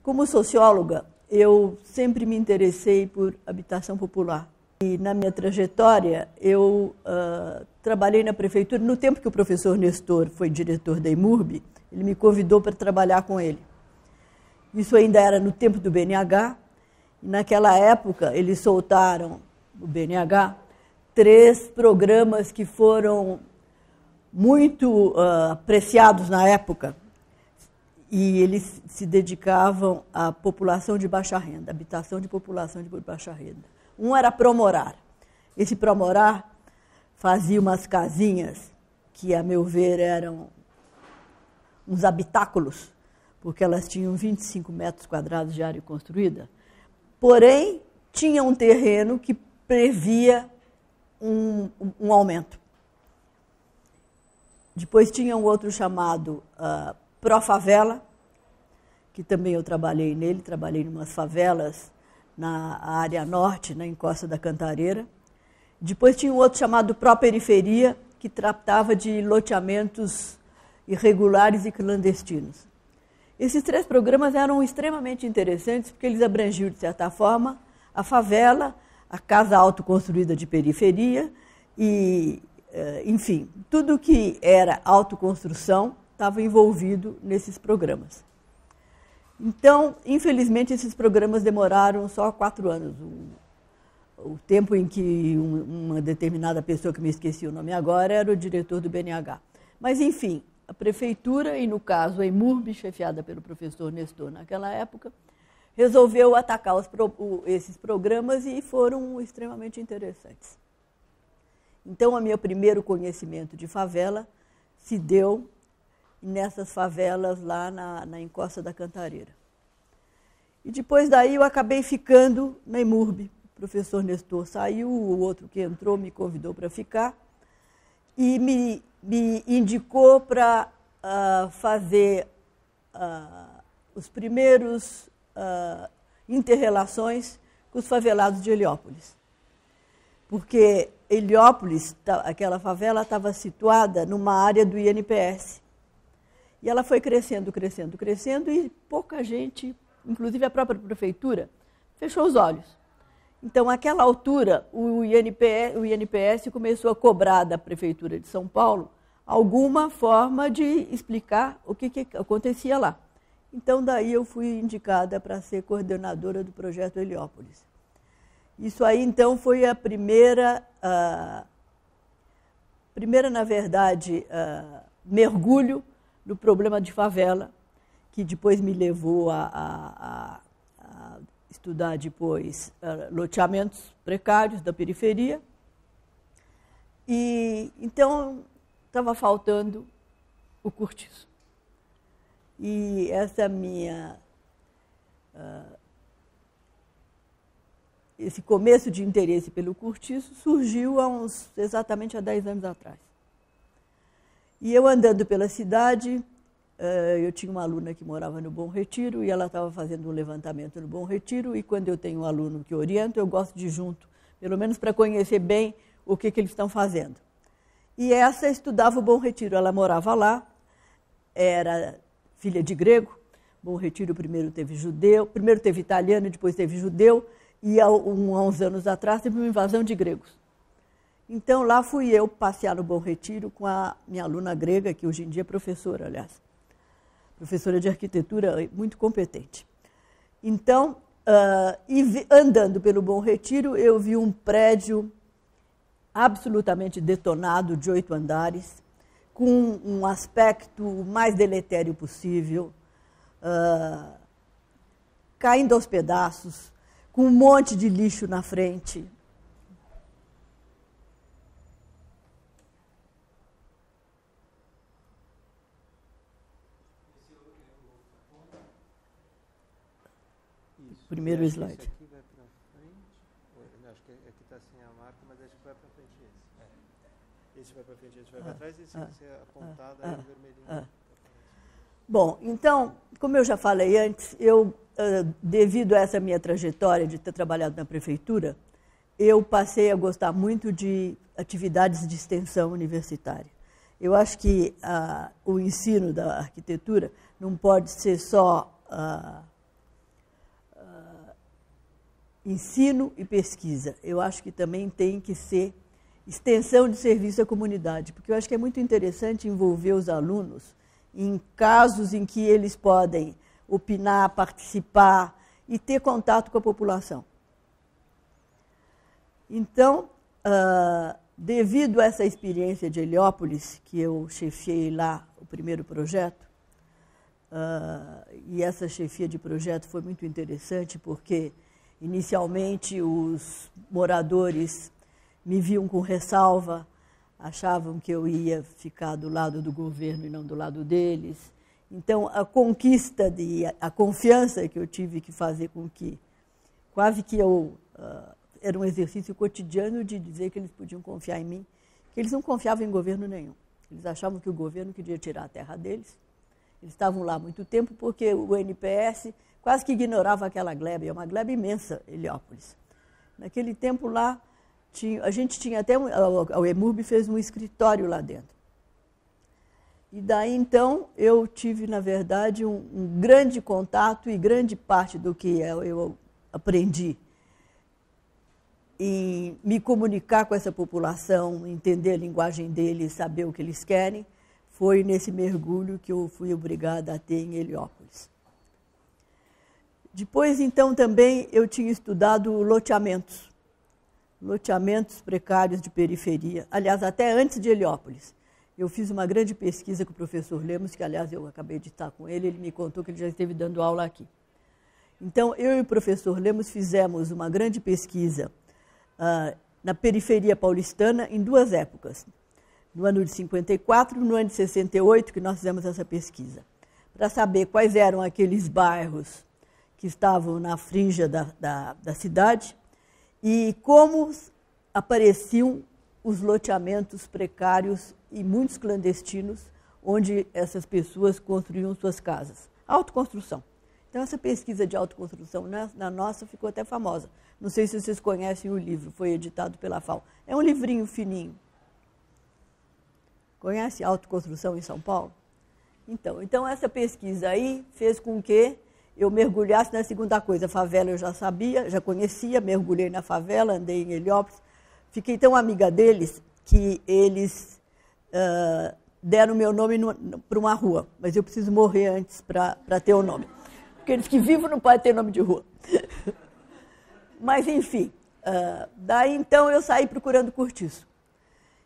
Como socióloga, eu sempre me interessei por habitação popular. E na minha trajetória, eu trabalhei na prefeitura. No tempo que o professor Nestor foi diretor da EMURB, ele me convidou para trabalhar com ele. Isso ainda era no tempo do BNH. E naquela época, eles soltaram, o BNH, 3 programas que foram muito apreciados na época. E eles se dedicavam à população de baixa renda, habitação de população de baixa renda. Um era Promorar. Esse Promorar fazia umas casinhas que, a meu ver, eram uns habitáculos, porque elas tinham 25 metros quadrados de área construída, porém, tinha um terreno que previa um aumento. Depois tinha um outro chamado Pró-Favela, que também eu trabalhei nele, trabalhei em umas favelas na área norte, na encosta da Cantareira. Depois tinha um outro chamado Pró-Periferia, que tratava de loteamentos irregulares e clandestinos. Esses 3 programas eram extremamente interessantes, porque eles abrangiam, de certa forma, a favela, a casa autoconstruída de periferia e, enfim, tudo que era autoconstrução estava envolvido nesses programas. Então, infelizmente, esses programas demoraram só 4 anos. O tempo em que uma determinada pessoa, que me esqueci o nome agora, era o diretor do BNH. Mas, enfim, a prefeitura, e no caso a EMURB, chefiada pelo professor Nestor naquela época, resolveu atacar esses programas e foram extremamente interessantes. Então, o meu primeiro conhecimento de favela se deu nessas favelas lá na encosta da Cantareira. E depois daí eu acabei ficando na EMURB. O professor Nestor saiu, o outro que entrou me convidou para ficar e me indicou para fazer os primeiros inter-relações com os favelados de Heliópolis. Porque Heliópolis, aquela favela, estava situada numa área do INPS. E ela foi crescendo, crescendo, crescendo, e pouca gente, inclusive a própria prefeitura, fechou os olhos. Então, àquela altura, o INPS começou a cobrar da Prefeitura de São Paulo alguma forma de explicar o que acontecia lá. Então, daí eu fui indicada para ser coordenadora do projeto Heliópolis. Isso aí, então, foi a primeira, na verdade, mergulho no problema de favela, que depois me levou a estudar depois loteamentos precários da periferia. E então estava faltando o cortiço. E essa esse começo de interesse pelo cortiço surgiu exatamente há 10 anos atrás. E eu andando pela cidade, eu tinha uma aluna que morava no Bom Retiro e ela estava fazendo um levantamento no Bom Retiro, e quando eu tenho um aluno que oriento, eu gosto de ir junto, pelo menos para conhecer bem o que eles estão fazendo. E essa estudava o Bom Retiro, ela morava lá, era filha de grego. Bom Retiro primeiro teve italiano, depois teve judeu, e há uns anos atrás teve uma invasão de gregos. Então, lá fui eu passear no Bom Retiro com a minha aluna grega, que hoje em dia é professora, aliás. Professora de arquitetura, muito competente. Então, andando pelo Bom Retiro, eu vi um prédio absolutamente detonado, de 8 andares, com um aspecto mais deletério possível, caindo aos pedaços, com um monte de lixo na frente. Primeiro slide. Esse aqui vai para frente. Acho que aqui está sem a marca, mas acho que vai para frente esse. Esse vai para frente, esse vai para trás, e esse vai ser apontado aí no vermelhinho. Bom, então, como eu já falei antes, eu, devido a essa minha trajetória de ter trabalhado na prefeitura, eu passei a gostar muito de atividades de extensão universitária. Eu acho que o ensino da arquitetura não pode ser só ensino e pesquisa. Eu acho que também tem que ser extensão de serviço à comunidade, porque eu acho que é muito interessante envolver os alunos em casos em que eles podem opinar, participar e ter contato com a população. Então, devido a essa experiência de Heliópolis, que eu chefiei lá o primeiro projeto, e essa chefia de projeto foi muito interessante porque, inicialmente, os moradores me viam com ressalva, achavam que eu ia ficar do lado do governo e não do lado deles. Então, a conquista, a confiança que eu tive que fazer com que, quase que eu, era um exercício cotidiano de dizer que eles podiam confiar em mim, que eles não confiavam em governo nenhum. Eles achavam que o governo queria tirar a terra deles. Eles estavam lá há muito tempo porque o NPS quase que ignorava aquela gleba, é uma gleba imensa, Heliópolis. Naquele tempo lá, a gente tinha até, a EMURB fez um escritório lá dentro. E daí, então, eu tive, na verdade, um grande contato e grande parte do que eu aprendi em me comunicar com essa população, entender a linguagem deles, saber o que eles querem, foi nesse mergulho que eu fui obrigada a ter em Heliópolis. Depois, então, também eu tinha estudado loteamentos precários de periferia. Aliás, até antes de Heliópolis. Eu fiz uma grande pesquisa com o professor Lemos, que, aliás, eu acabei de estar com ele, ele me contou que ele já esteve dando aula aqui. Então, eu e o professor Lemos fizemos uma grande pesquisa na periferia paulistana em duas épocas. No ano de 54 e no ano de 68, que nós fizemos essa pesquisa, para saber quais eram aqueles bairros que estavam na frincha da cidade e como apareciam os loteamentos precários e muitos clandestinos, onde essas pessoas construíam suas casas. Autoconstrução. Então, essa pesquisa de autoconstrução na nossa ficou até famosa. Não sei se vocês conhecem o livro, foi editado pela FAO. É um livrinho fininho. Conhece Autoconstrução em São Paulo? Então, essa pesquisa aí fez com que eu mergulhasse na segunda coisa. A favela eu já sabia, já conhecia, mergulhei na favela, andei em Heliópolis. Fiquei tão amiga deles que eles deram meu nome para uma rua, mas eu preciso morrer antes para ter o nome. Porque eles que vivos não podem ter nome de rua. Mas, enfim, daí então eu saí procurando cortiço.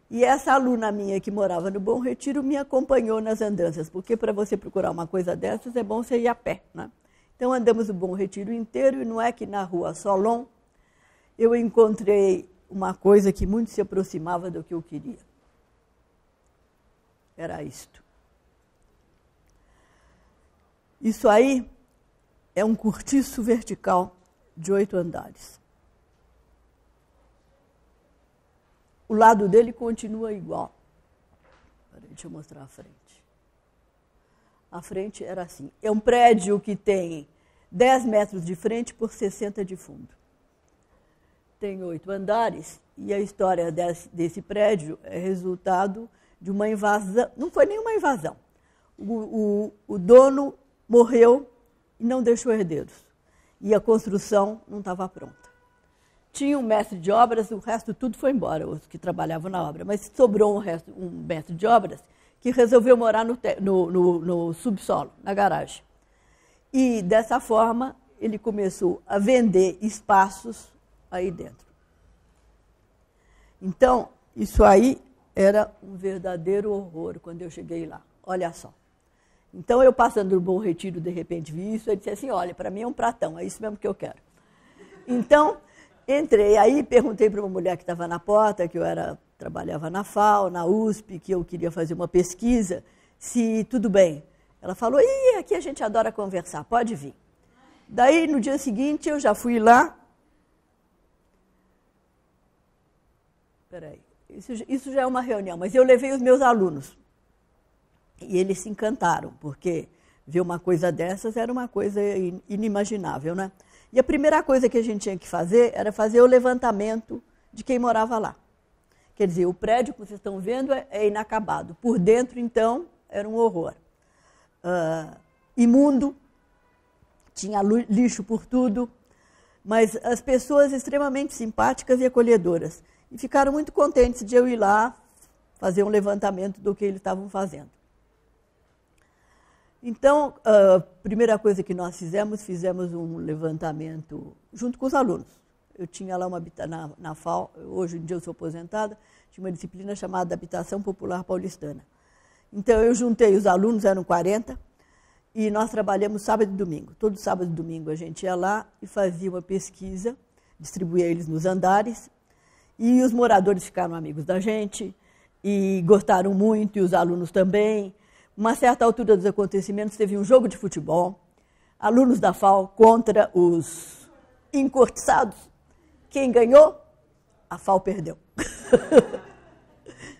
E essa aluna minha que morava no Bom Retiro me acompanhou nas andanças, porque para você procurar uma coisa dessas é bom você ir a pé, né? Então andamos o Bom Retiro inteiro e não é que na rua Solon eu encontrei uma coisa que muito se aproximava do que eu queria. Era isto. Isso aí é um cortiço vertical de 8 andares. O lado dele continua igual. Peraí, deixa eu mostrar a frente. A frente era assim. É um prédio que tem 10 metros de frente por 60 de fundo. Tem 8 andares e a história desse prédio é resultado de uma invasão. Não foi nenhuma invasão. O dono morreu e não deixou herdeiros. E a construção não estava pronta. Tinha um mestre de obras, o resto tudo foi embora, os que trabalhavam na obra. Mas sobrou um mestre de obras que resolveu morar no subsolo, na garagem. E, dessa forma, ele começou a vender espaços aí dentro. Então, isso aí era um verdadeiro horror quando eu cheguei lá. Olha só. Então, eu passando no Bom Retiro, de repente vi isso, eu disse assim, olha, para mim é um pratão, é isso mesmo que eu quero. Então, entrei aí, perguntei para uma mulher que estava na porta, que eu trabalhava na FAO, na USP, que eu queria fazer uma pesquisa, se tudo bem. Ela falou, aqui a gente adora conversar, pode vir. Daí, no dia seguinte, eu já fui lá. Peraí, isso já é uma reunião, mas eu levei os meus alunos. E eles se encantaram, porque ver uma coisa dessas era uma coisa inimaginável, né? E a primeira coisa que a gente tinha que fazer era fazer o levantamento de quem morava lá. Quer dizer, o prédio que vocês estão vendo é inacabado. Por dentro, então, era um horror. Imundo, tinha lixo por tudo, mas as pessoas extremamente simpáticas e acolhedoras. E ficaram muito contentes de eu ir lá fazer um levantamento do que eles estavam fazendo. Então, a primeira coisa que nós fizemos um levantamento junto com os alunos. Eu tinha lá na FAO, hoje em dia eu sou aposentada, tinha uma disciplina chamada Habitação Popular Paulistana. Então, eu juntei os alunos, eram 40, e nós trabalhamos sábado e domingo. Todo sábado e domingo a gente ia lá e fazia uma pesquisa, distribuía eles nos andares, e os moradores ficaram amigos da gente, e gostaram muito, e os alunos também. Uma certa altura dos acontecimentos, teve um jogo de futebol, alunos da FAO contra os encurtiçados. Quem ganhou? A FAO perdeu.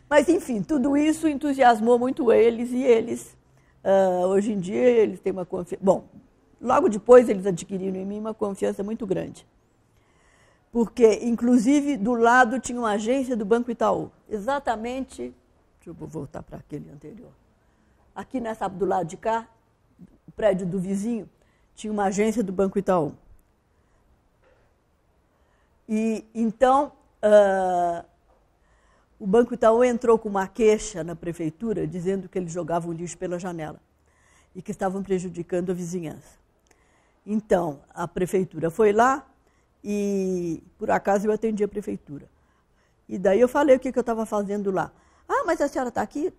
Mas, enfim, tudo isso entusiasmou muito eles, e eles, hoje em dia, eles têm uma confiança... Bom, logo depois eles adquiriram em mim uma confiança muito grande. Porque, inclusive, do lado tinha uma agência do Banco Itaú. Exatamente... Deixa eu voltar para aquele anterior. Aqui do lado de cá, o prédio do vizinho, tinha uma agência do Banco Itaú. E então, o Banco Itaú entrou com uma queixa na prefeitura, dizendo que eles jogavam lixo pela janela e que estavam prejudicando a vizinhança. Então, a prefeitura foi lá e, por acaso, eu atendi a prefeitura. E daí eu falei o que eu estava fazendo lá. Ah, mas a senhora está aqui?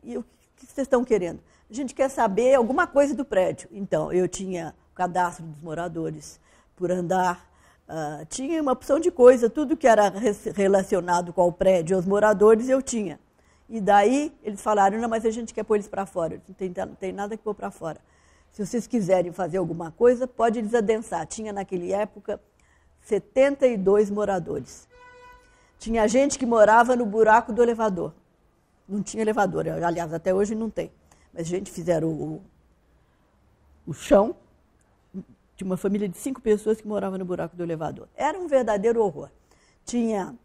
E eu... O que vocês estão querendo? A gente quer saber alguma coisa do prédio. Então, eu tinha o cadastro dos moradores por andar, tinha uma opção de coisa, tudo que era relacionado com o prédio, aos moradores, eu tinha. E daí, eles falaram, não, mas a gente quer pôr eles para fora. Não tem nada que pôr para fora. Se vocês quiserem fazer alguma coisa, pode desadensar. Tinha, naquela época, 72 moradores. Tinha gente que morava no buraco do elevador. Não tinha elevador, aliás, até hoje não tem. Mas a gente fizeram o chão. Tinha uma família de 5 pessoas que moravam no buraco do elevador. Era um verdadeiro horror. Tinha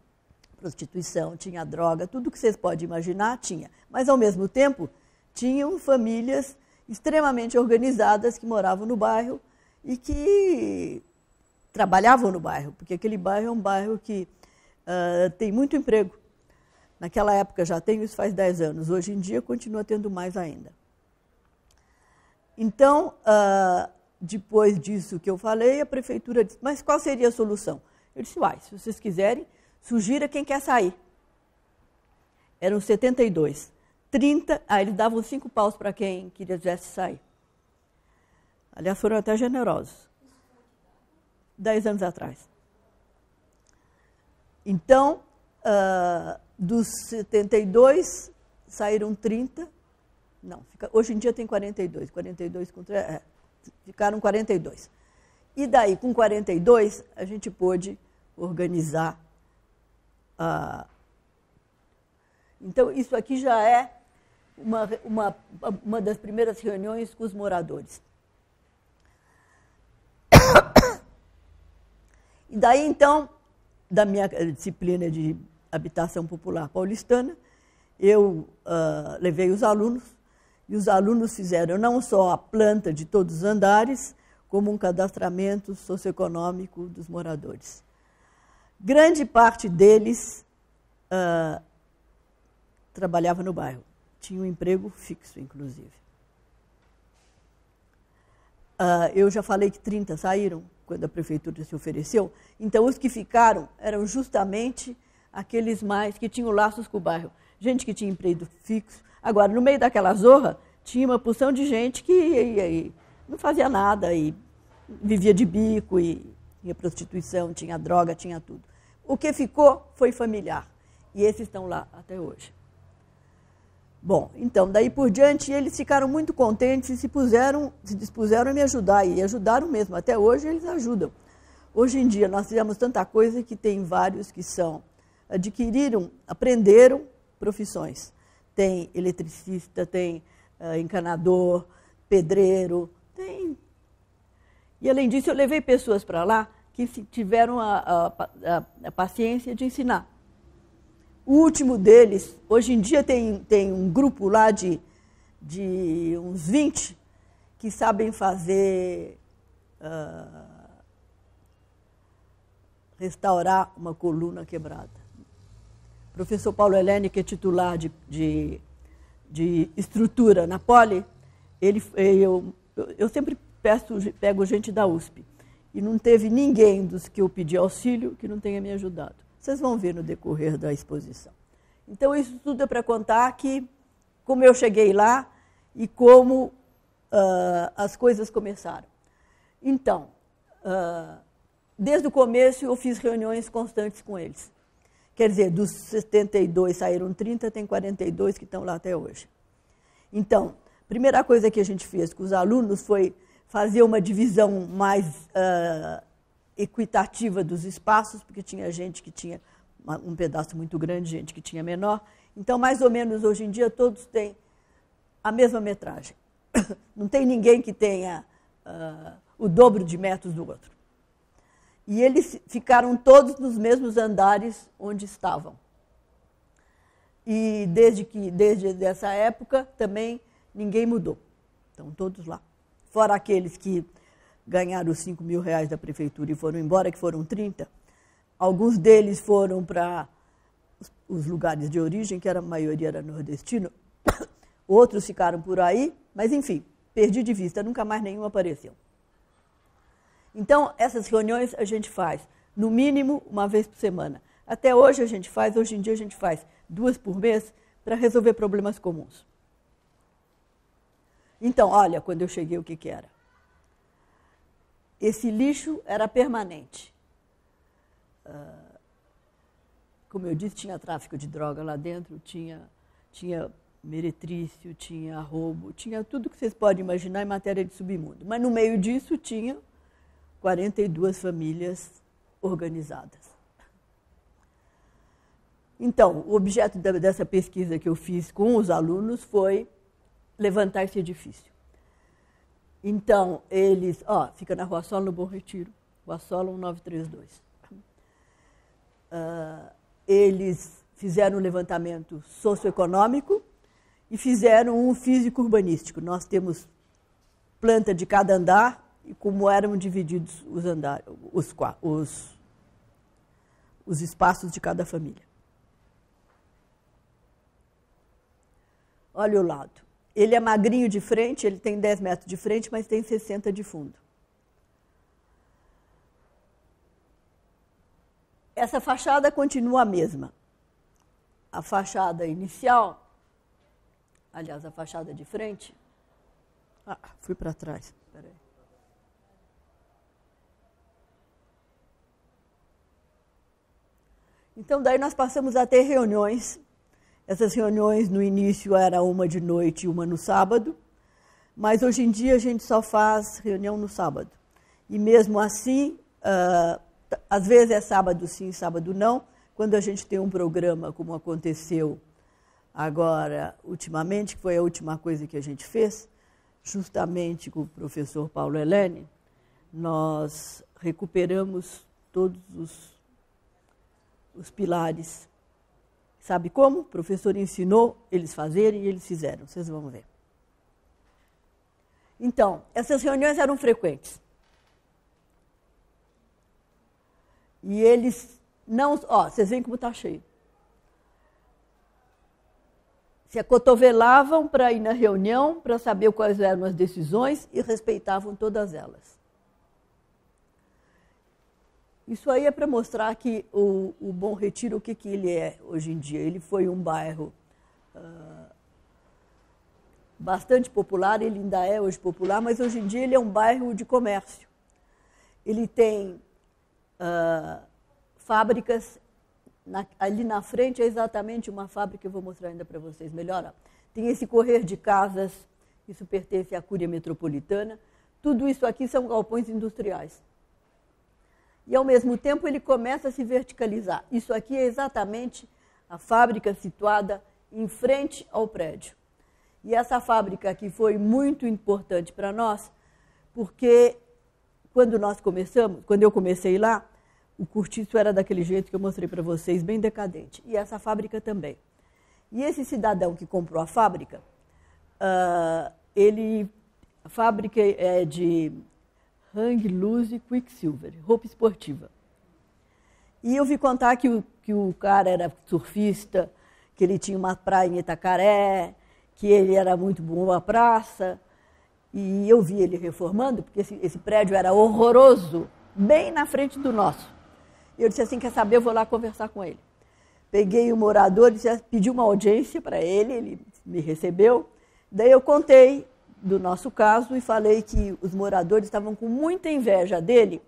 prostituição, tinha droga, tudo que vocês podem imaginar, tinha. Mas, ao mesmo tempo, tinham famílias extremamente organizadas que moravam no bairro e que trabalhavam no bairro, porque aquele bairro é um bairro que tem muito emprego. Naquela época já tenho, isso faz 10 anos. Hoje em dia continua tendo mais ainda. Então, depois disso que eu falei, a prefeitura disse, mas qual seria a solução? Eu disse, se vocês quiserem, sugira quem quer sair. Eram 72. 30, eles davam 5 paus para quem quisesse sair. Aliás, foram até generosos. 10 anos atrás. Então, dos 72, saíram 30. Não, hoje em dia tem 42. 42 contra... ficaram 42. E daí, com 42, a gente pôde organizar. Então, isso aqui já é uma das primeiras reuniões com os moradores. E daí, então, da minha disciplina de habitação popular paulistana, eu levei os alunos, e os alunos fizeram não só a planta de todos os andares, como um cadastramento socioeconômico dos moradores. Grande parte deles trabalhava no bairro, tinha um emprego fixo, inclusive. Eu já falei que 30 saíram quando a prefeitura se ofereceu, então os que ficaram eram justamente aqueles mais que tinham laços com o bairro, gente que tinha emprego fixo. Agora, no meio daquela zorra, tinha uma porção de gente que não fazia nada e vivia de bico, e tinha prostituição, tinha droga, tinha tudo. O que ficou foi familiar, e esses estão lá até hoje. Bom, então, daí por diante, eles ficaram muito contentes e se dispuseram a me ajudar, e ajudaram mesmo. Até hoje, eles ajudam. Hoje em dia, nós fizemos tanta coisa que tem vários que aprenderam profissões. Tem eletricista, tem encanador, pedreiro, tem... E, além disso, eu levei pessoas para lá que tiveram a paciência de ensinar. O último deles, hoje em dia tem um grupo lá de uns 20 que sabem fazer restaurar uma coluna quebrada. O professor Paulo Helene, que é titular de estrutura na Poli, eu sempre pego gente da USP. E não teve ninguém dos que eu pedi auxílio que não tenha me ajudado. Vocês vão ver no decorrer da exposição. Então, isso tudo é para contar como eu cheguei lá e como as coisas começaram. Então, desde o começo eu fiz reuniões constantes com eles. Quer dizer, dos 72 saíram 30, tem 42 que estão lá até hoje. Então, a primeira coisa que a gente fez com os alunos foi fazer uma divisão mais equitativa dos espaços, porque tinha gente que tinha um pedaço muito grande, gente que tinha menor. Então, mais ou menos, hoje em dia, todos têm a mesma metragem. Não tem ninguém que tenha o dobro de metros do outro. E eles ficaram todos nos mesmos andares onde estavam. E desde essa época, também, ninguém mudou. Estão todos lá. Fora aqueles que ganharam os 5 mil reais da prefeitura e foram embora, que foram 30, alguns deles foram para os lugares de origem, que a maioria era nordestino, outros ficaram por aí, mas, enfim, perdi de vista, nunca mais nenhum apareceu. Então, essas reuniões a gente faz, no mínimo, uma vez por semana. Até hoje hoje em dia a gente faz 2 por mês para resolver problemas comuns. Então, olha, quando eu cheguei, o que era? Esse lixo era permanente. Como eu disse, tinha tráfico de droga lá dentro, tinha meretrício, tinha roubo, tinha tudo que vocês podem imaginar em matéria de submundo. Mas no meio disso tinha 42 famílias organizadas. Então, o objeto dessa pesquisa que eu fiz com os alunos foi levantar esse edifício. Então, eles... fica na Rua Sola, no Bom Retiro. Rua Sola, 1932. Eles fizeram um levantamento socioeconômico e fizeram um físico-urbanístico. Nós temos planta de cada andar e como eram divididos os andares, os espaços de cada família. Olha o lado. Ele é magrinho de frente, ele tem 10 metros de frente, mas tem 60 de fundo. Essa fachada continua a mesma. A fachada inicial, aliás, a fachada de frente... fui para trás, espera aí. Então, daí nós passamos a ter reuniões. Essas reuniões, no início, era uma de noite e uma no sábado, mas hoje em dia a gente só faz reunião no sábado. E mesmo assim, às vezes é sábado sim, sábado não. Quando a gente tem um programa, como aconteceu agora, ultimamente, que foi a última coisa que a gente fez, justamente com o professor Paulo Helene, nós recuperamos todos os pilares. Sabe como? O professor ensinou eles fazerem e eles fizeram. Vocês vão ver. Então, essas reuniões eram frequentes. E eles não... vocês veem como está cheio. Se acotovelavam para ir na reunião, para saber quais eram as decisões e respeitavam todas elas. Isso aí é para mostrar que o Bom Retiro, o que ele é hoje em dia. Ele foi um bairro bastante popular, ele ainda é hoje popular, mas hoje em dia ele é um bairro de comércio. Ele tem fábricas, ali na frente é exatamente uma fábrica, eu vou mostrar ainda para vocês melhor. Tem esse correr de casas, isso pertence à Cúria Metropolitana. Tudo isso aqui são galpões industriais. E, ao mesmo tempo, ele começa a se verticalizar. Isso aqui é exatamente a fábrica situada em frente ao prédio. E essa fábrica aqui foi muito importante para nós, porque quando eu comecei lá, o cortiço era daquele jeito que eu mostrei para vocês, bem decadente. E essa fábrica também. E esse cidadão que comprou a fábrica, a fábrica é de Hang Loose Quicksilver, roupa esportiva. E eu vi contar que o cara era surfista, que ele tinha uma praia em Itacaré, que ele era muito bom à praça. E eu vi ele reformando, porque esse prédio era horroroso, bem na frente do nosso. Eu disse assim, quer saber, eu vou lá conversar com ele. Peguei o morador, pedi uma audiência para ele me recebeu. Daí eu contei do nosso caso e falei que os moradores estavam com muita inveja dele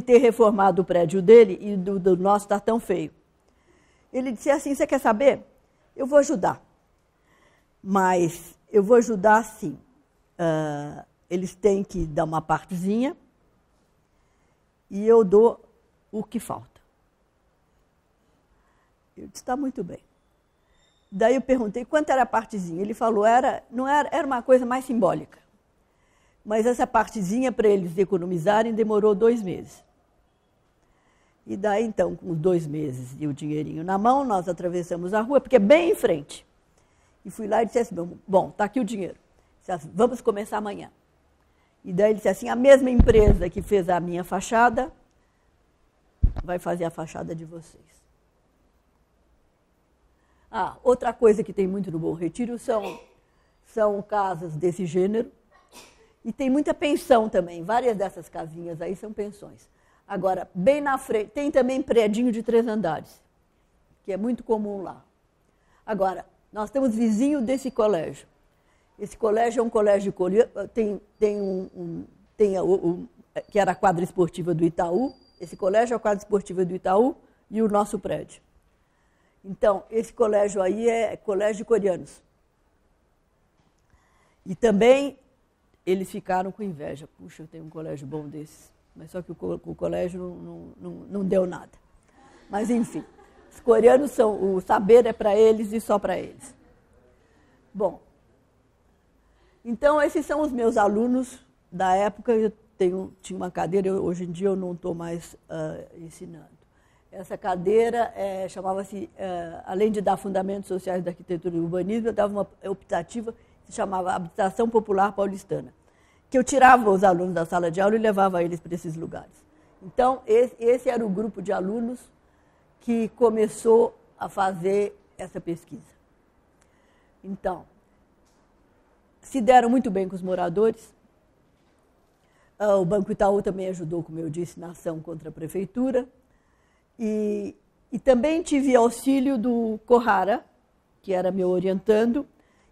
ter reformado o prédio dele e do nosso estar tão feio. Ele disse assim, você quer saber? Eu vou ajudar, mas eu vou ajudar sim. Eles têm que dar uma partezinha e eu dou o que falta. Eu disse, está muito bem. Daí eu perguntei quanto era a partezinha. Ele falou, era uma coisa mais simbólica. Mas essa partezinha, para eles economizarem, demorou 2 meses. E daí, então, com os 2 meses e o dinheirinho na mão, nós atravessamos a rua, porque é bem em frente. E fui lá e disse assim, bom, está aqui o dinheiro. Disse assim, vamos começar amanhã. E daí ele disse assim, a mesma empresa que fez a minha fachada vai fazer a fachada de vocês. Outra coisa que tem muito no Bom Retiro são casas desse gênero. E tem muita pensão também. Várias dessas casinhas aí são pensões. Agora, bem na frente, tem também predinho de 3 andares, que é muito comum lá. Agora, nós temos vizinho desse colégio. Esse colégio é um colégio coreano, que era a quadra esportiva do Itaú. Esse colégio é a quadra esportiva do Itaú e o nosso prédio. Então, esse colégio aí é colégio de coreanos. E também eles ficaram com inveja. Puxa, eu tenho um colégio bom desses. Mas só que o colégio não deu nada. Mas, enfim, os coreanos o saber é para eles e só para eles. Bom, então esses são os meus alunos da época. Eu tinha uma cadeira, hoje em dia eu não estou mais ensinando. Essa cadeira chamava-se, além de dar fundamentos sociais da arquitetura e do urbanismo, eu dava uma optativa que se chamava Habitação Popular Paulistana, que eu tirava os alunos da sala de aula e levava eles para esses lugares. Então, esse era o grupo de alunos que começou a fazer essa pesquisa. Então, se deram muito bem com os moradores. O Banco Itaú também ajudou, como eu disse, na ação contra a prefeitura. E também tive auxílio do Corrara, que era meu orientando,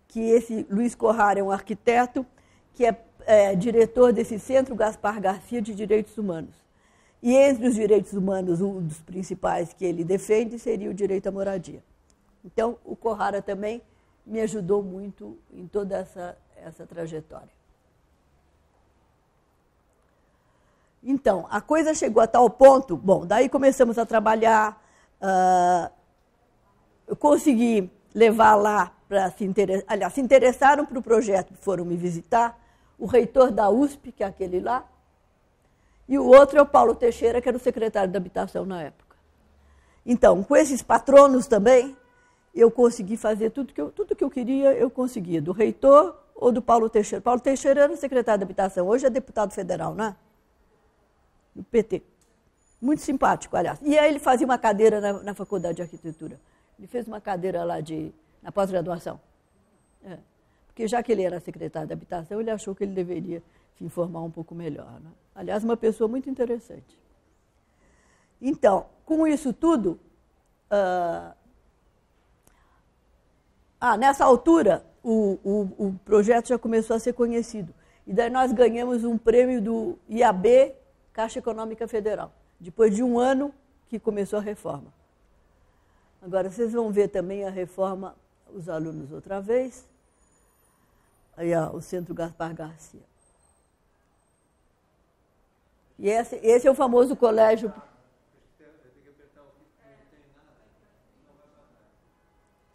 que esse Luiz Corrara é um arquiteto que é diretor desse Centro Gaspar Garcia de Direitos Humanos. E entre os direitos humanos, um dos principais que ele defende seria o direito à moradia. Então, o Corrara também me ajudou muito em toda essa trajetória. Então, a coisa chegou a tal ponto, bom, daí começamos a trabalhar, eu consegui levar lá para se interessar, aliás, se interessaram para o projeto, foram me visitar, o reitor da USP, que é aquele lá, e o outro é o Paulo Teixeira, que era o secretário da Habitação na época. Então, com esses patronos também, eu consegui fazer tudo que eu queria, eu conseguia, do reitor ou do Paulo Teixeira. Paulo Teixeira era o secretário da Habitação, hoje é deputado federal, não é? Do PT. Muito simpático, aliás. E aí ele fazia uma cadeira na Faculdade de Arquitetura. Ele fez uma cadeira lá na pós-graduação. Porque já que ele era secretário da Habitação, ele achou que ele deveria se informar um pouco melhor. Né? Aliás, uma pessoa muito interessante. Então, com isso tudo, nessa altura, o projeto já começou a ser conhecido. E daí nós ganhamos um prêmio do IAB, Caixa Econômica Federal, depois de 1 ano que começou a reforma. Agora, vocês vão ver também a reforma, os alunos outra vez, aí o Centro Gaspar Garcia. E esse é o famoso colégio...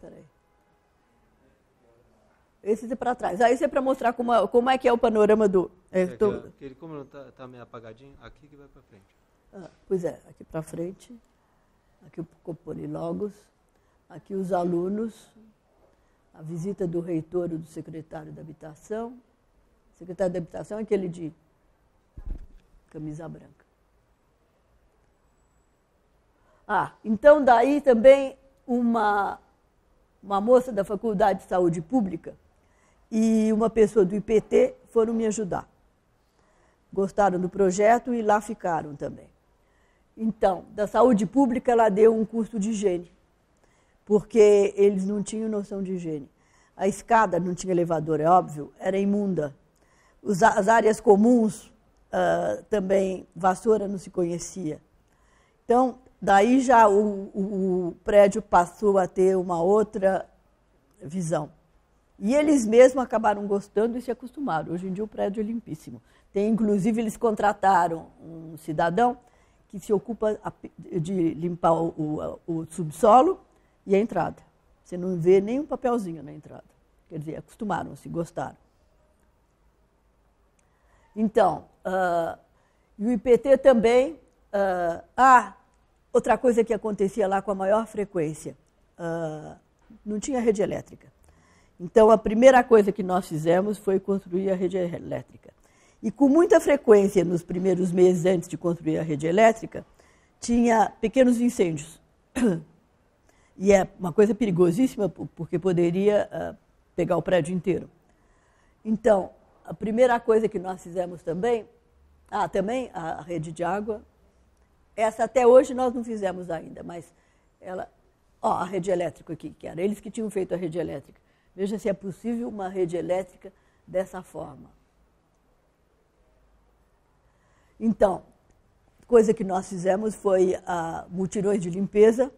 Peraí. Esse é para trás. Esse é para mostrar como é que é o panorama do... Como não está meio apagadinho, aqui que vai para frente. Pois é, aqui para frente. Aqui o Polilogos. Aqui os alunos. A visita do reitor e do secretário da Habitação. O secretário da Habitação é aquele de camisa branca. Então daí também uma moça da Faculdade de Saúde Pública e uma pessoa do IPT foram me ajudar. Gostaram do projeto e lá ficaram também. Então, da saúde pública, ela deu um curso de higiene, porque eles não tinham noção de higiene. A escada não tinha elevador, é óbvio, era imunda. As áreas comuns também, vassoura não se conhecia. Então, daí já o prédio passou a ter uma outra visão. E eles mesmos acabaram gostando e se acostumaram. Hoje em dia o prédio é limpíssimo. Inclusive, eles contrataram um cidadão que se ocupa de limpar o subsolo e a entrada. Você não vê nenhum papelzinho na entrada. Quer dizer, acostumaram-se, gostaram. Então, e o IPT também... outra coisa que acontecia lá com a maior frequência, não tinha rede elétrica. Então, a primeira coisa que nós fizemos foi construir a rede elétrica. E com muita frequência, nos primeiros meses antes de construir a rede elétrica, tinha pequenos incêndios. E é uma coisa perigosíssima, porque poderia pegar o prédio inteiro. Então, a primeira coisa que nós fizemos também, também a rede de água. Essa até hoje nós não fizemos ainda, mas a rede elétrica aqui, que era eles que tinham feito a rede elétrica. Veja se é possível uma rede elétrica dessa forma. Então, coisa que nós fizemos foi mutirões de limpeza,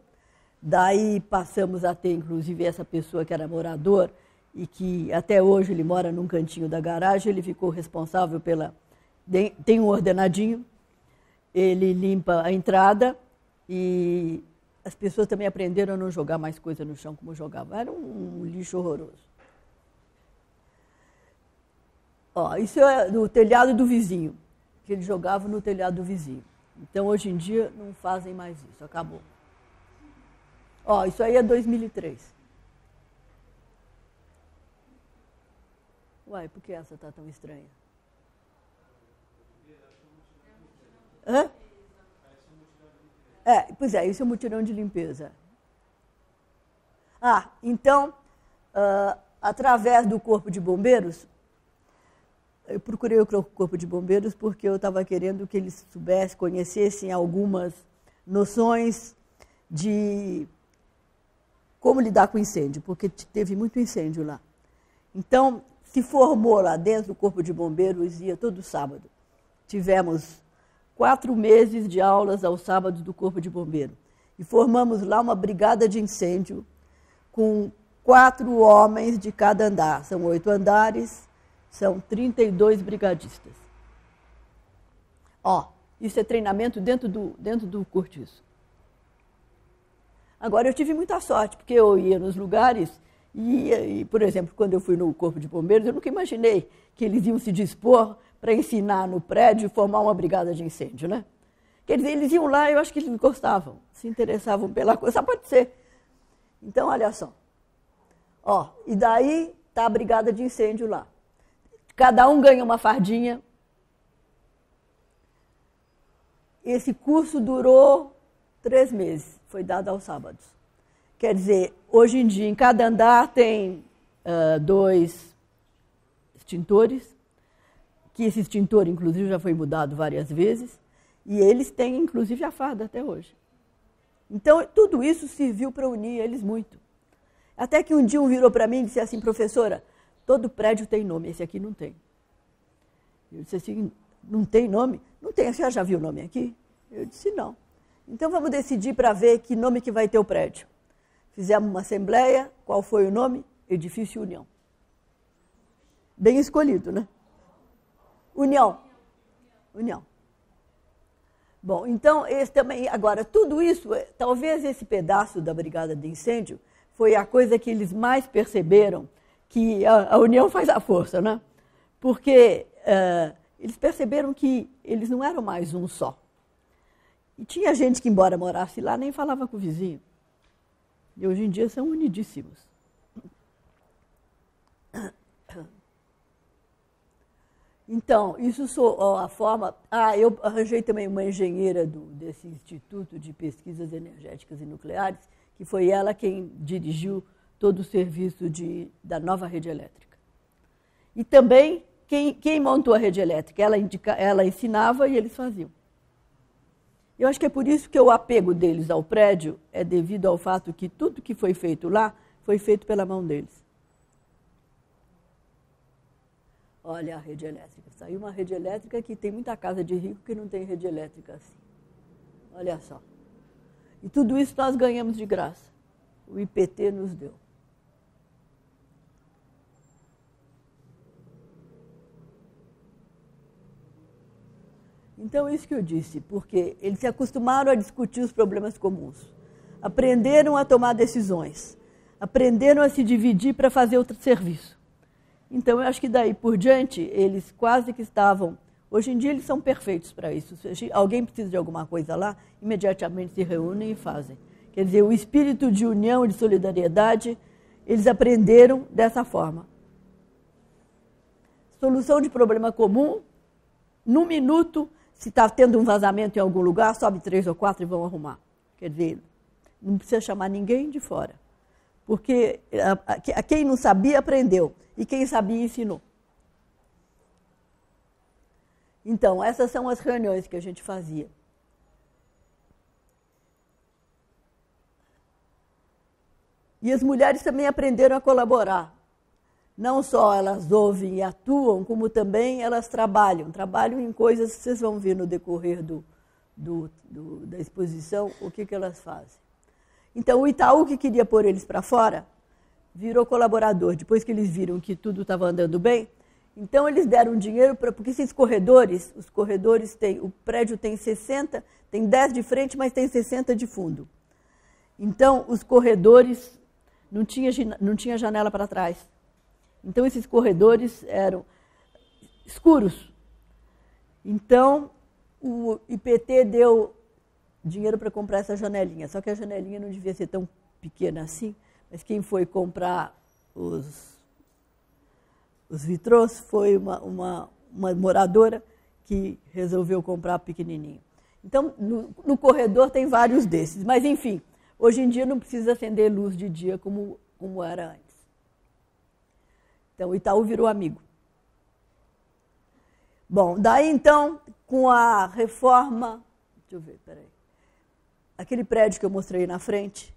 daí passamos a ter, inclusive, essa pessoa que era morador e que até hoje ele mora num cantinho da garagem, ele ficou responsável tem um ordenadinho, ele limpa a entrada e as pessoas também aprenderam a não jogar mais coisa no chão como jogavam. Era um lixo horroroso. Isso é no telhado do vizinho, que eles jogavam no telhado do vizinho. Então, hoje em dia, não fazem mais isso, acabou. Isso aí é 2003. Uai, por que essa está tão estranha? Hã? Pois é, isso é um mutirão de limpeza. Então, através do Corpo de Bombeiros, eu procurei o Corpo de Bombeiros porque eu estava querendo que eles conhecessem algumas noções de como lidar com incêndio, porque teve muito incêndio lá. Então, se formou lá dentro o Corpo de Bombeiros, ia todo sábado. Tivemos 4 meses de aulas aos sábados do Corpo de Bombeiro. E formamos lá uma brigada de incêndio com 4 homens de cada andar. São 8 andares, são 32 brigadistas. Isso é treinamento dentro do cortiço. Agora, eu tive muita sorte, porque eu ia nos lugares e, por exemplo, quando eu fui no Corpo de Bombeiros, eu nunca imaginei que eles iam se dispor para ensinar no prédio e formar uma brigada de incêndio, né? Quer dizer, eles iam lá e eu acho que eles gostavam, se interessavam pela coisa, só pode ser. Então, olha só. E daí está a brigada de incêndio lá. Cada um ganha uma fardinha. Esse curso durou 3 meses, foi dado aos sábados. Quer dizer, hoje em dia, em cada andar tem 2 extintores, que esse extintor, inclusive, já foi mudado várias vezes, e eles têm, inclusive, a farda até hoje. Então, tudo isso serviu para unir eles muito. Até que um dia um virou para mim e disse assim: professora, todo prédio tem nome, esse aqui não tem. Eu disse assim: não tem nome? Não tem, a senhora já viu o nome aqui? Eu disse: não. Então, vamos decidir para ver que nome que vai ter o prédio. Fizemos uma assembleia, qual foi o nome? Edifício União. Bem escolhido, né? União. Bom, então, esse também, agora, tudo isso, talvez esse pedaço da brigada de incêndio foi a coisa que eles mais perceberam, que a união faz a força, né? Porque eles perceberam que eles não eram mais um só. E tinha gente que, embora morasse lá, nem falava com o vizinho. E hoje em dia são unidíssimos. Então, isso a forma... eu arranjei também uma engenheira desse Instituto de Pesquisas Energéticas e Nucleares, que foi ela quem dirigiu todo o serviço da nova rede elétrica. E também, quem montou a rede elétrica? Ela ensinava e eles faziam. Eu acho que é por isso que o apego deles ao prédio é devido ao fato que tudo que foi feito lá foi feito pela mão deles. Olha a rede elétrica. Saiu uma rede elétrica que tem muita casa de rico que não tem rede elétrica assim. Olha só. E tudo isso nós ganhamos de graça. O IPT nos deu. Então, isso que eu disse, porque eles se acostumaram a discutir os problemas comuns. Aprenderam a tomar decisões. Aprenderam a se dividir para fazer outro serviço. Então, eu acho que daí por diante, eles quase que estavam... Hoje em dia, eles são perfeitos para isso. Se alguém precisa de alguma coisa lá, imediatamente se reúnem e fazem. Quer dizer, o espírito de união e de solidariedade, eles aprenderam dessa forma. Solução de problema comum, num minuto, se está tendo um vazamento em algum lugar, sobe 3 ou 4 e vão arrumar. Quer dizer, não precisa chamar ninguém de fora. Porque quem não sabia, aprendeu. E quem sabia, ensinou. Então, essas são as reuniões que a gente fazia. E as mulheres também aprenderam a colaborar. Não só elas ouvem e atuam, como também elas trabalham. Trabalham em coisas que vocês vão ver no decorrer da exposição, o que elas fazem. Então, o Itaú, que queria pôr eles para fora, virou colaborador. Depois que eles viram que tudo estava andando bem, então eles deram dinheiro porque esses corredores, os corredores o prédio tem 60, tem 10 de frente, mas tem 60 de fundo. Então, os corredores não tinha janela para trás. Então, esses corredores eram escuros. Então, o IPT deu dinheiro para comprar essa janelinha. Só que a janelinha não devia ser tão pequena assim, mas quem foi comprar os vitrôs foi uma moradora que resolveu comprar pequenininho. Então, no corredor tem vários desses. Mas, enfim, hoje em dia não precisa acender luz de dia como era antes. Então, o Itaú virou amigo. Bom, daí, então, com a reforma... Deixa eu ver, peraí. Aquele prédio que eu mostrei na frente,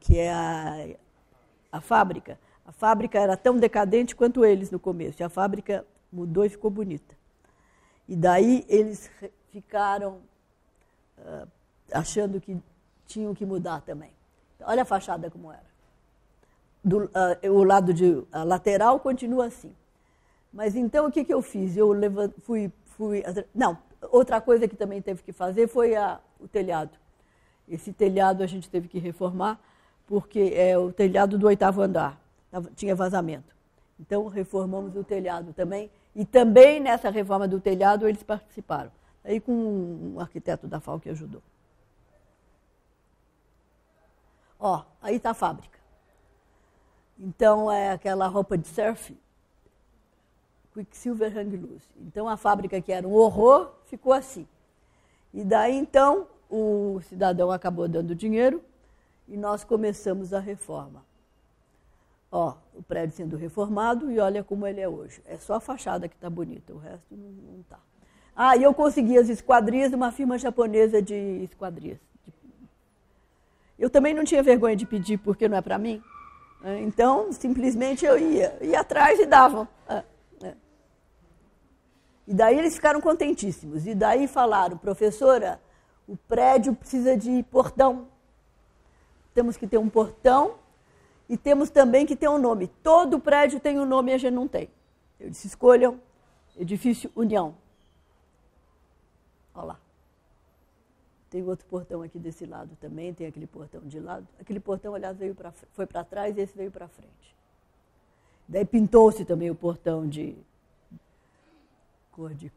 que é a fábrica. A fábrica era tão decadente quanto eles no começo. E a fábrica mudou e ficou bonita. E daí eles ficaram achando que tinham que mudar também. Olha a fachada como era. O lado a lateral continua assim. Mas então o que eu fiz? Eu fui... Não, outra coisa que também teve que fazer foi o telhado. Esse telhado a gente teve que reformar, porque é o telhado do 8º andar. Tinha vazamento. Então reformamos o telhado também. E também nessa reforma do telhado eles participaram. Aí com um arquiteto da FAO que ajudou. Ó, aí está a fábrica. Então é aquela roupa de surf, Quicksilver Hang Loose. Então a fábrica que era um horror ficou assim. E daí então o cidadão acabou dando dinheiro e nós começamos a reforma. Ó, o prédio sendo reformado e olha como ele é hoje. É só a fachada que está bonita, o resto não está. E eu consegui as esquadrias de uma firma japonesa de esquadrias. Eu também não tinha vergonha de pedir, porque não é para mim. Então, simplesmente eu ia atrás e davam. E daí eles ficaram contentíssimos. E daí falaram, professora, o prédio precisa de portão. Temos que ter um portão e temos também que ter um nome. Todo prédio tem um nome e a gente não tem. Eu disse, escolham Edifício União. Olha lá. Tem outro portão aqui desse lado também, tem aquele portão de lado. Aquele portão, aliás, foi para trás e esse veio para frente. Daí pintou-se também o portão de cor de...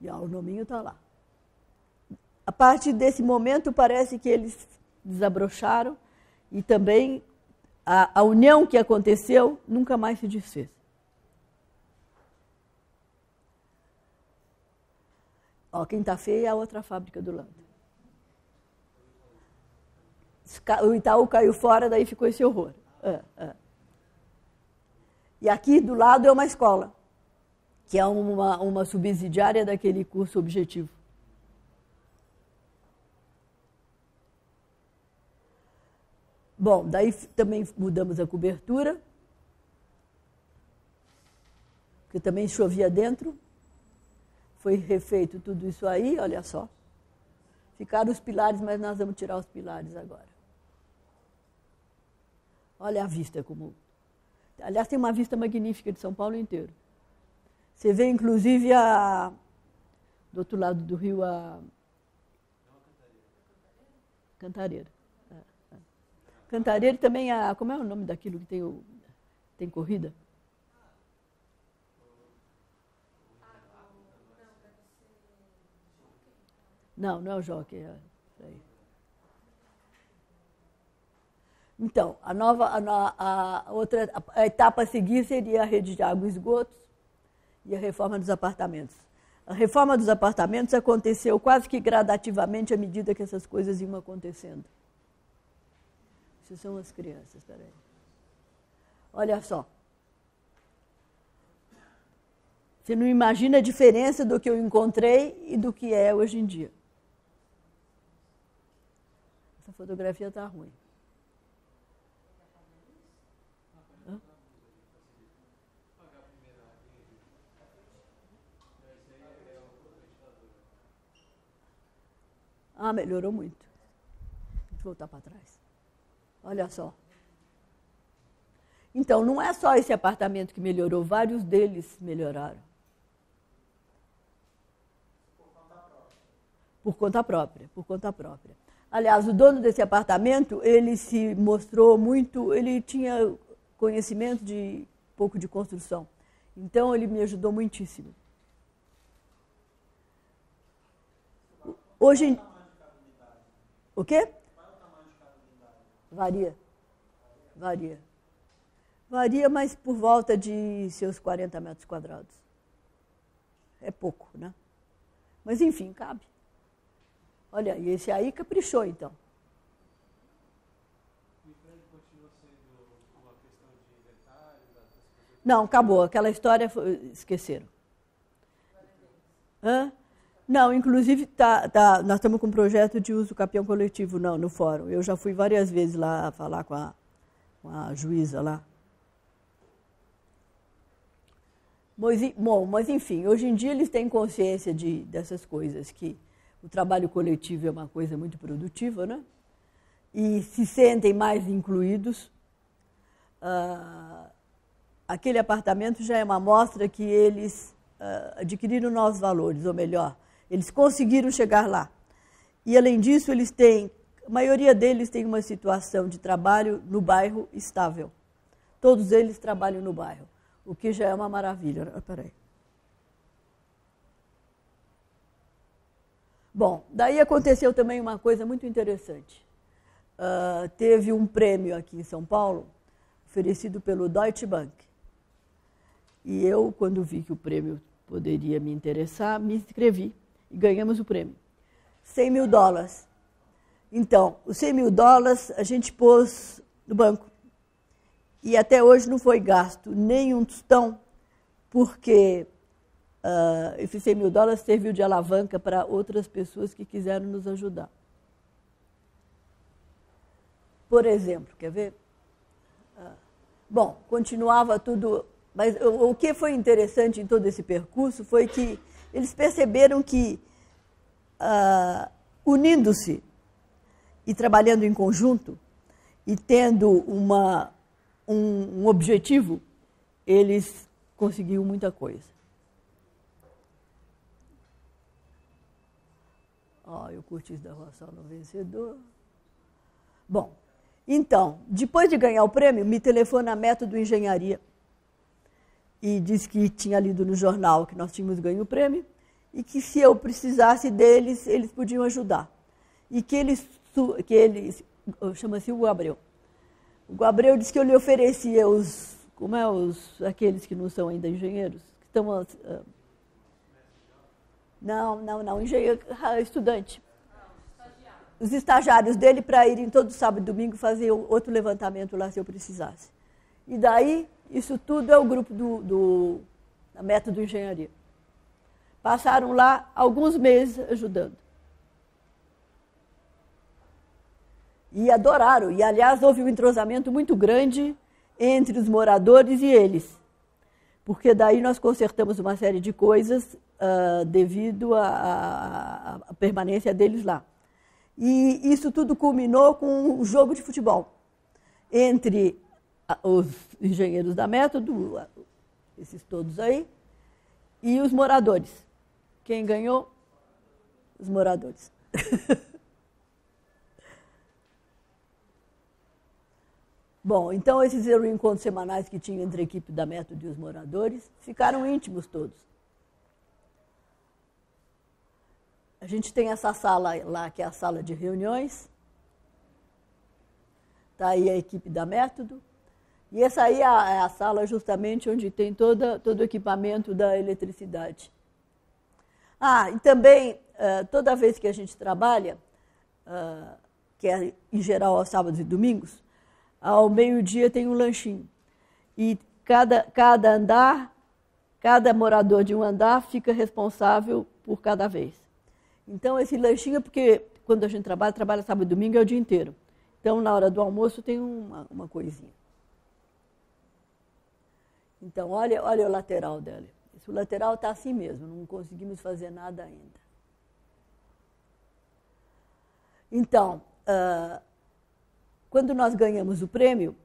E o nominho está lá. A partir desse momento, parece que eles desabrocharam e também a união que aconteceu nunca mais se desfez. Ó, Quinta Feia é a outra fábrica do lado. O Itaú caiu fora, daí ficou esse horror. E aqui do lado é uma escola, que é uma subsidiária daquele curso objetivo. Bom, daí também mudamos a cobertura, porque também chovia dentro. Foi refeito tudo isso aí, olha só. Ficaram os pilares, mas nós vamos tirar os pilares agora. Olha a vista como... Aliás, tem uma vista magnífica de São Paulo inteiro. Você vê, inclusive, do outro lado do rio, a Cantareira. Cantareira também, como é o nome daquilo que tem corrida? Não, não é o Jockey. Então, a etapa a seguir seria a rede de água e esgotos e a reforma dos apartamentos. A reforma dos apartamentos aconteceu quase que gradativamente à medida que essas coisas iam acontecendo. Essas são as crianças, peraí. Olha só. Você não imagina a diferença do que eu encontrei e do que é hoje em dia. Essa fotografia está ruim. Melhorou muito. Vou voltar para trás. Olha só. Então, não é só esse apartamento que melhorou, vários deles melhoraram. Por conta própria, por conta própria. Aliás, o dono desse apartamento, ele se mostrou muito, ele tinha conhecimento de pouco de construção. Então, ele me ajudou muitíssimo. Hoje... O quê? Qual é o tamanho de cada unidade? Varia. Varia, mas por volta de seus 40 metros quadrados. É pouco, né? Mas, enfim, cabe. Olha, e esse aí caprichou, então. E o prédio continua sendo uma questão de detalhes? Não, acabou. Aquela história esqueceram. Não, inclusive nós estamos com um projeto de uso capião coletivo no fórum. Eu já fui várias vezes lá falar com a juíza lá. Bom, mas enfim, hoje em dia eles têm consciência dessas coisas, que o trabalho coletivo é uma coisa muito produtiva, né? E se sentem mais incluídos. Aquele apartamento já é uma amostra que eles adquiriram novos valores, ou melhor, eles conseguiram chegar lá. E, além disso, a maioria deles tem uma situação de trabalho no bairro estável. Todos eles trabalham no bairro, o que já é uma maravilha. Peraí. Bom, daí aconteceu também uma coisa muito interessante. Teve um prêmio aqui em São Paulo, oferecido pelo Deutsche Bank. E eu, quando vi que o prêmio poderia me interessar, me inscrevi. E ganhamos o prêmio. $100 mil. Então, os $100 mil a gente pôs no banco. E até hoje não foi gasto nem um tostão, porque esses $100 mil serviu de alavanca para outras pessoas que quiseram nos ajudar. Por exemplo, quer ver? Bom, continuava tudo... Mas o que foi interessante em todo esse percurso foi que eles perceberam que, unindo-se e trabalhando em conjunto, e tendo um objetivo, eles conseguiram muita coisa. O Curtis da Roçal no vencedor. Bom, então, depois de ganhar o prêmio, me telefona a Método Engenharia. E disse que tinha lido no jornal que nós tínhamos ganho o prêmio e que se eu precisasse deles, eles podiam ajudar. E que eles chama-se o Gabriel. O Gabriel disse que eu lhe oferecia aqueles que não são ainda engenheiros, que estão... Não, engenheiro, estudante. Os estagiários dele para irem todo sábado e domingo fazer outro levantamento lá se eu precisasse. E daí, isso tudo é o grupo da Método Engenharia. Passaram lá alguns meses ajudando. E adoraram. E, aliás, houve um entrosamento muito grande entre os moradores e eles. Porque daí nós consertamos uma série de coisas devido à permanência deles lá. E isso tudo culminou com um jogo de futebol entre os engenheiros da Método, esses todos aí, e os moradores. Quem ganhou? Os moradores. Bom, então esses eram encontros semanais que tinha entre a equipe da Método e os moradores, ficaram íntimos todos. A gente tem essa sala lá, que é a sala de reuniões. Está aí a equipe da Método. E essa aí é a sala justamente onde tem todo o equipamento da eletricidade. E também, toda vez que a gente trabalha, que é em geral aos sábados e domingos, ao meio-dia tem um lanchinho. E cada andar, cada morador de um andar fica responsável por cada vez. Então, esse lanchinho é porque, quando a gente trabalha sábado e domingo, é o dia inteiro. Então, na hora do almoço, tem uma coisinha. Então, olha o lateral dela. O lateral está assim mesmo, não conseguimos fazer nada ainda. Então, quando nós ganhamos o prêmio,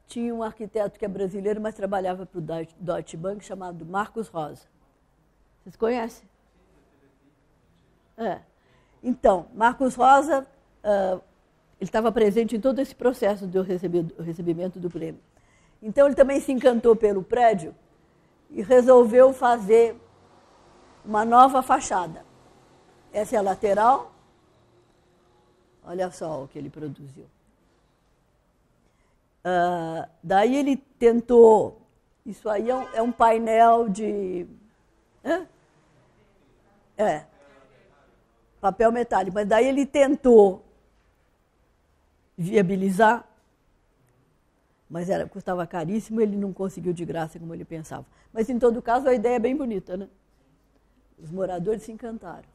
tinha um arquiteto que é brasileiro, mas trabalhava para o Deutsche Bank, chamado Marcos Rosa. Vocês conhecem? Então, Marcos Rosa, ele estava presente em todo esse processo do recebimento do prêmio. Então, ele também se encantou pelo prédio e resolveu fazer uma nova fachada. Essa é a lateral. Olha só o que ele produziu. Daí ele tentou... Isso aí é um painel de... papel metálico. Mas daí ele tentou viabilizar, mas custava caríssimo, ele não conseguiu de graça como ele pensava. Mas, em todo caso, a ideia é bem bonita, né? Os moradores se encantaram.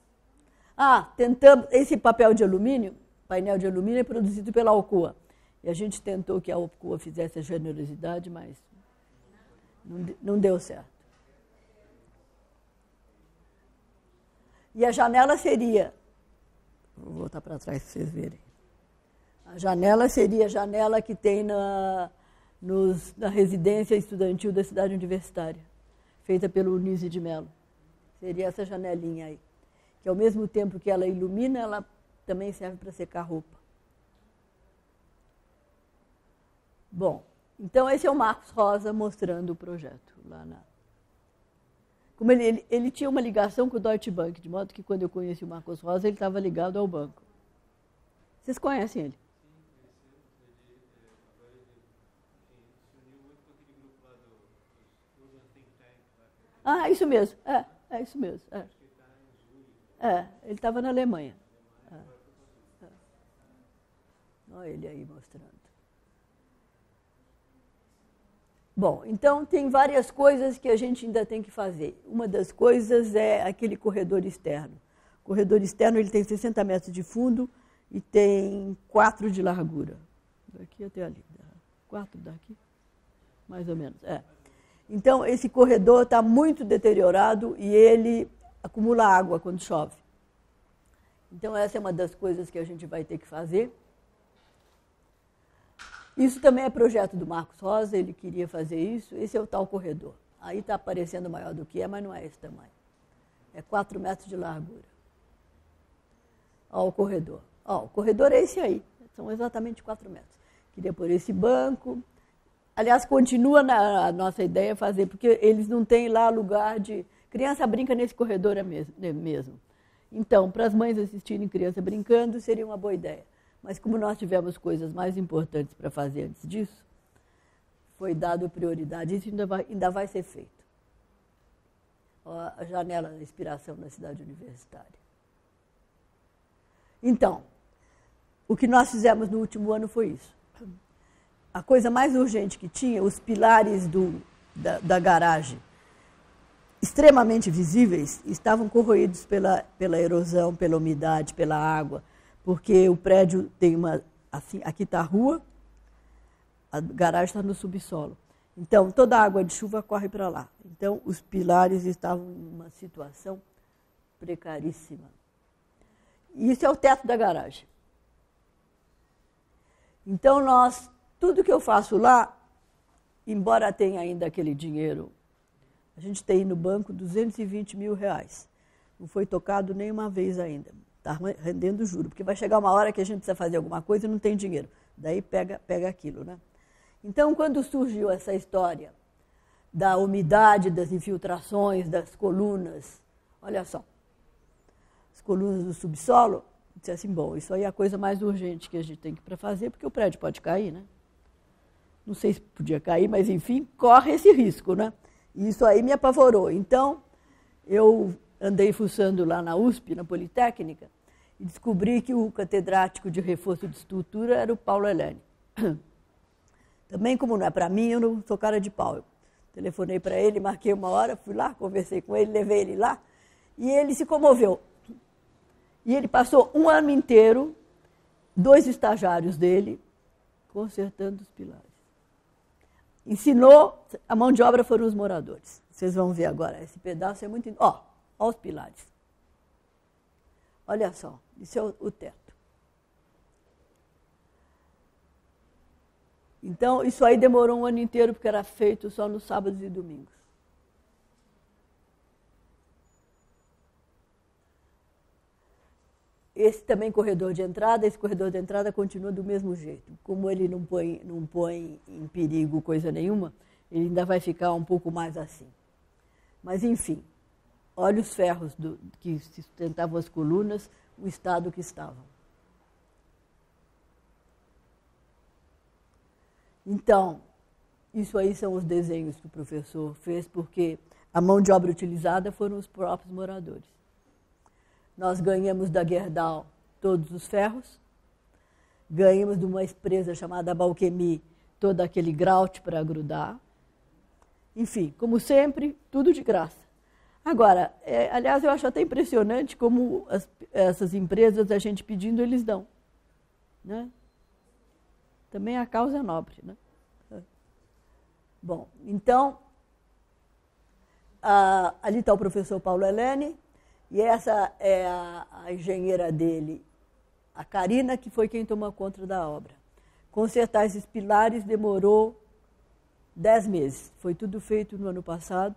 Tentamos... Esse papel de alumínio, painel de alumínio, é produzido pela Alcoa. E a gente tentou que a Alcoa fizesse a generosidade, mas não deu certo. E a janela seria... Vou voltar para trás para vocês verem. A janela seria a janela que tem na residência estudantil da cidade universitária, feita pelo Nise de Mello. Seria essa janelinha aí. Que ao mesmo tempo que ela ilumina, ela também serve para secar roupa. Bom, então esse é o Marcos Rosa mostrando o projeto lá na... Como ele tinha uma ligação com o Deutsche Bank, de modo que quando eu conheci o Marcos Rosa, ele estava ligado ao banco. Vocês conhecem ele? Isso mesmo. É isso mesmo. Ele estava na Alemanha. Olha ele aí mostrando. Bom, então tem várias coisas que a gente ainda tem que fazer. Uma das coisas é aquele corredor externo. O corredor externo ele tem 60 metros de fundo e tem 4 de largura. Daqui até ali. 4 daqui, mais ou menos. Então, esse corredor está muito deteriorado e ele acumula água quando chove. Então, essa é uma das coisas que a gente vai ter que fazer. Isso também é projeto do Marcos Rosa, ele queria fazer isso. Esse é o tal corredor. Aí está parecendo maior do que é, mas não é esse tamanho. É 4 metros de largura. O corredor. O corredor é esse aí. São exatamente 4 metros. Queria pôr esse banco. Aliás, continua a nossa ideia fazer, porque eles não têm lá lugar de... Criança brinca nesse corredor mesmo. Então, para as mães assistirem criança brincando, seria uma boa ideia. Mas como nós tivemos coisas mais importantes para fazer antes disso, foi dado prioridade. Isso ainda vai ser feito. a janela da inspiração na cidade universitária. Então, o que nós fizemos no último ano foi isso. A coisa mais urgente que tinha, os pilares da garagem, extremamente visíveis, estavam corroídos pela erosão, pela umidade, pela água, porque o prédio tem uma... Assim, aqui está a rua, a garagem está no subsolo. Então, toda a água de chuva corre para lá. Então, os pilares estavam numa situação precaríssima. E isso é o teto da garagem. Então, tudo que eu faço lá, embora tenha ainda aquele dinheiro, a gente tem no banco 220 mil reais. Não foi tocado nenhuma vez ainda. Está rendendo juro, porque vai chegar uma hora que a gente precisa fazer alguma coisa e não tem dinheiro. Daí pega aquilo, né? Então, quando surgiu essa história da umidade, das infiltrações, das colunas, olha só, as colunas do subsolo, eu disse assim, bom, isso aí é a coisa mais urgente que a gente tem que fazer, porque o prédio pode cair, né? Não sei se podia cair, mas, enfim, corre esse risco, né? E isso aí me apavorou. Então, eu andei fuçando lá na USP, na Politécnica, e descobri que o catedrático de reforço de estrutura era o Paulo Helene. Também, como não é para mim, eu não sou cara de pau. Eu telefonei para ele, marquei uma hora, fui lá, conversei com ele, levei ele lá, e ele se comoveu. E ele passou um ano inteiro, 2 estagiários dele, consertando os pilares. Ensinou, a mão de obra foram os moradores. Vocês vão ver agora, esse pedaço é muito... Ó os pilares. Olha só, isso é o teto. Então, isso aí demorou um ano inteiro, porque era feito só nos sábados e domingos. Esse também corredor de entrada, esse corredor de entrada continua do mesmo jeito. Como ele não põe em perigo coisa nenhuma, ele ainda vai ficar um pouco mais assim. Mas, enfim, olha os ferros que sustentavam as colunas, o estado que estavam. Então, isso aí são os desenhos que o professor fez, porque a mão de obra utilizada foram os próprios moradores. Nós ganhamos da Gerdau todos os ferros, ganhamos de uma empresa chamada Balquemi todo aquele grout para grudar. Enfim, como sempre, tudo de graça. Agora, aliás, eu acho até impressionante como essas empresas, a gente pedindo, eles dão. Né? Também a causa é nobre. Né? Bom, então, ali está o professor Paulo Helene, e essa é a engenheira dele, a Karina, que foi quem tomou conta da obra. Consertar esses pilares demorou 10 meses. Foi tudo feito no ano passado,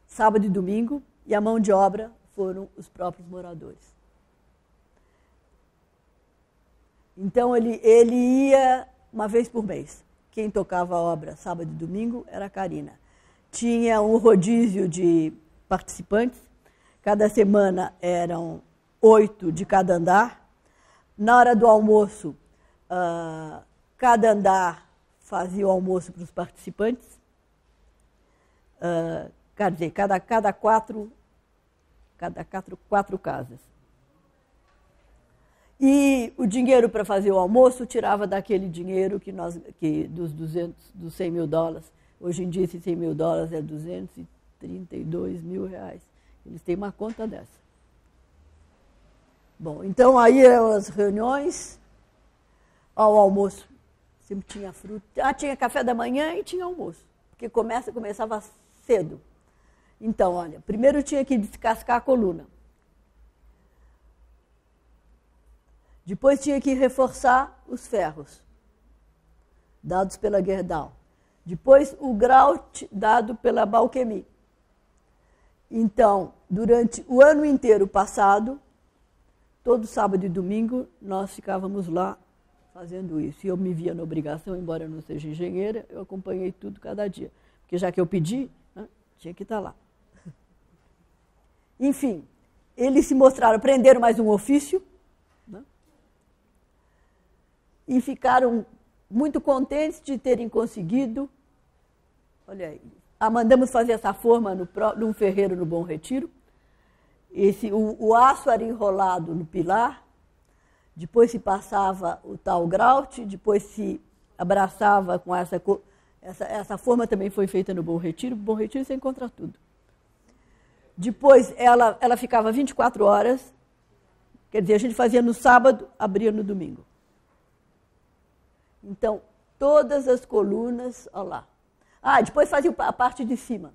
sábado e domingo, e a mão de obra foram os próprios moradores. Então, ele ia uma vez por mês. Quem tocava a obra sábado e domingo era a Karina. Tinha um rodízio de participantes. Cada semana eram 8 de cada andar. Na hora do almoço, cada andar fazia o almoço para os participantes. Quer dizer, cada quatro casas. E o dinheiro para fazer o almoço tirava daquele dinheiro dos 100 mil dólares. Hoje em dia, esse 100 mil dólares é 232 mil reais. Eles têm uma conta dessa. Bom, então aí eram as reuniões, o almoço, sempre tinha fruta. Tinha café da manhã e tinha almoço, porque começava cedo. Então, olha, primeiro tinha que descascar a coluna. Depois tinha que reforçar os ferros, dados pela Gerdau. Depois o grout dado pela Balquemi. Então, durante o ano inteiro passado, todo sábado e domingo, nós ficávamos lá fazendo isso. E eu me via na obrigação, embora eu não seja engenheira, eu acompanhei tudo cada dia. Porque já que eu pedi, né, tinha que estar lá. Enfim, eles se mostraram, aprenderam mais um ofício, né, e ficaram muito contentes de terem conseguido, olha aí, mandamos fazer essa forma num ferreiro no Bom Retiro. O aço era enrolado no pilar, depois se passava o tal grout, depois se abraçava com essa forma também foi feita no Bom Retiro. No Bom Retiro você encontra tudo. Depois ela ficava 24 horas, quer dizer, a gente fazia no sábado, abria no domingo. Então, todas as colunas, olha lá. Depois fazia a parte de cima.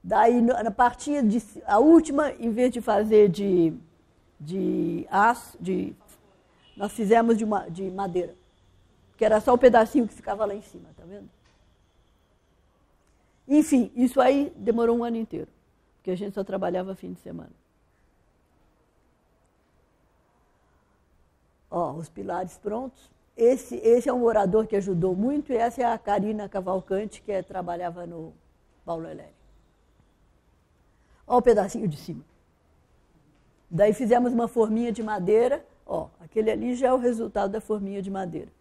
Daí, na partinha a última, em vez de fazer de aço, nós fizemos de madeira. Que era só o pedacinho que ficava lá em cima, tá vendo? Enfim, isso aí demorou um ano inteiro, porque a gente só trabalhava fim de semana. Os pilares prontos. Esse é um morador que ajudou muito, e essa é a Karina Cavalcante, que trabalhava no Paulo Helene. Olha o pedacinho de cima. Daí fizemos uma forminha de madeira. Aquele ali já é o resultado da forminha de madeira.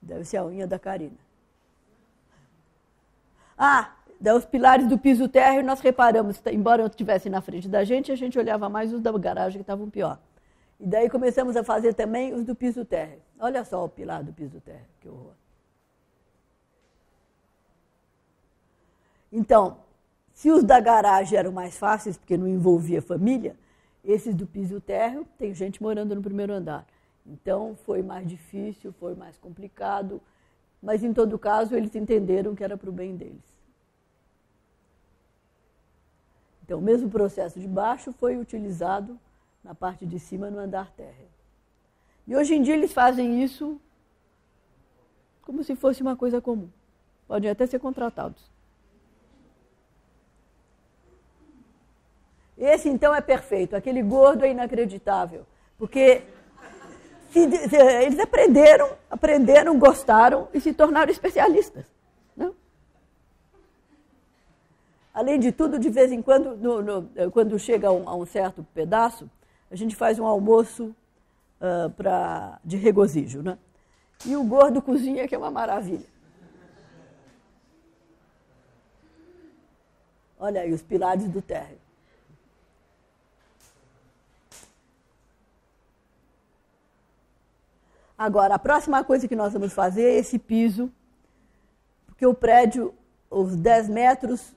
Deve ser a unha da Karina. Daí os pilares do piso térreo nós reparamos, embora eu estivesse na frente da gente, a gente olhava mais os da garagem que estavam pior. E daí começamos a fazer também os do piso térreo. Olha só o pilar do piso térreo, que horror. Então, se os da garagem eram mais fáceis, porque não envolvia família, esses do piso térreo, tem gente morando no primeiro andar. Então, foi mais difícil, foi mais complicado, mas em todo caso eles entenderam que era para o bem deles. Então, o mesmo processo de baixo foi utilizado na parte de cima no andar térreo. E hoje em dia eles fazem isso como se fosse uma coisa comum. Podem até ser contratados. Esse, então, é perfeito. Aquele gordo é inacreditável. Porque eles aprenderam, gostaram e se tornaram especialistas. Não? Além de tudo, de vez em quando, quando chega a um certo pedaço, a gente faz um almoço de regozijo, né? E o gordo cozinha, que é uma maravilha. Olha aí, os pilares do térreo. Agora, a próxima coisa que nós vamos fazer é esse piso, porque o prédio, os 10 metros,